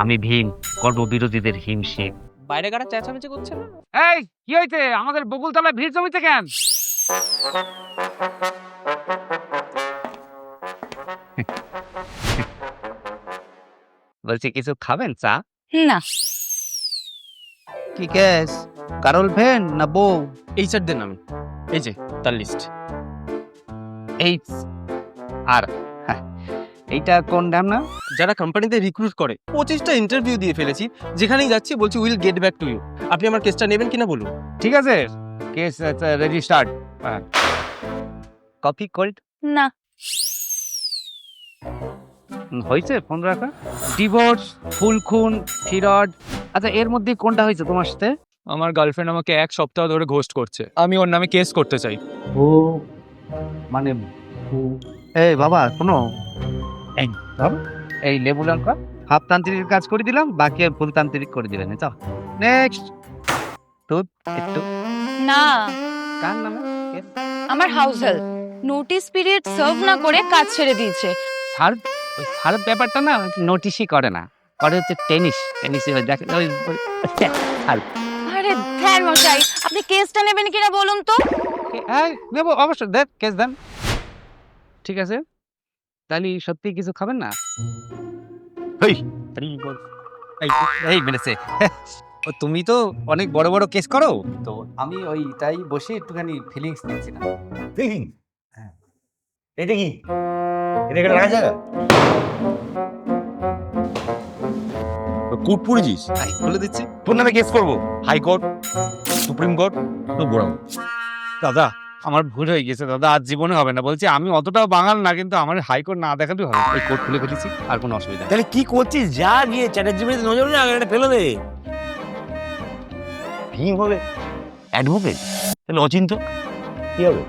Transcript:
আমি ভীম, কর্মবিরোধীদের হিমশিম। বাইরে কারা চেঁচামেচি করছে? এই কি হয়েছে? আমাদের বকুলতলায় ভিড় জমিতে কেন? বলছি কিছু খাবেন? চা? না। কি কেস? কারোল ফ্যান না বউ? এই স্যার দেন আমি, এই যে তার লিস্ট। এই আর হ্যাঁ, এইটা কোন নাম না? যারা কোম্পানিতে রিক্রুট করে 25টা ইন্টারভিউ দিয়ে ফেলেছি, যেখানেই যাচ্ছি বলছি will get back to you. আপনি আমার কেসটা নেবেন কিনা বলুন। ঠিক আছে, কেস রেজিস্টার্ড। কফি কোল্ড না। হয়েছে ফোন রাখা? ডিভোর্স, ফুল খুন, ফিরড, আচ্ছা এর মধ্যে কোনটা হয়েছে তোমার সাথে? আমার গার্লফ্রেন্ড আমাকে 1 সপ্তাহ ধরে ঘোস্ট করছে, আমি ওর নামে কেস করতে চাই। ও মানে এই বাবা শোনো, এই লেবু লঙ্কা হাফ তান্ত্রিকের কাজ করে দিলাম, বাকি ফুল তান্ত্রিক করে দিলেন। চল নেক্সট। দুধ একটু। না, কার নামে? আমার house help notice period serve না করে কাজ ছেড়ে দিয়েছে। স্যার ওই স্যার ব্যাপারটা না নোটিশই করে না, করে হচ্ছে টেনিসে দেখে ওই স্যার। আরে ধ্যান মশাই, আপনি কেসটা নেবেন কিনা বলুন তো। হ্যাঁ নেবো অবশ্যই, দেন কেস দেন। ঠিক আছে, তাহলে সত্যি কিছু খাবেন না? এই এই মেরেছে। ও তুমি তো অনেক বড় বড় কেস করো, তো আমি ওইটাই বসে একটুখানি ফিলিংস নিচ্ছিলাম। ফিলিং? এটা কি? এটা একটা রাখা জায়গা? কোর্ট পড়েছিস? তাই বলে দিচ্ছি। তোর নামে কেস করবো, হাইকোর্ট, সুপ্রিম কোর্ট, তো বড়। দাদা আমার ভুল হয়ে গেছে দাদা, আজ জীবনে হবে না। বলছি আমি অতটাও বাঙাল না, কিন্তু আমার হাইকোর্ট না দেখালেও হবে। এই কোর্ট খুলে ফেলেছি, আর কোনো অসুবিধা নেই। তাহলে কি করছিস? যা গিয়ে চ্যাটার্জি বাড়িতে নজর না, এটা ফেলে দে। ভীম হবে অ্যাডভোকেট, তাহলে অচিন্ত কি হবে?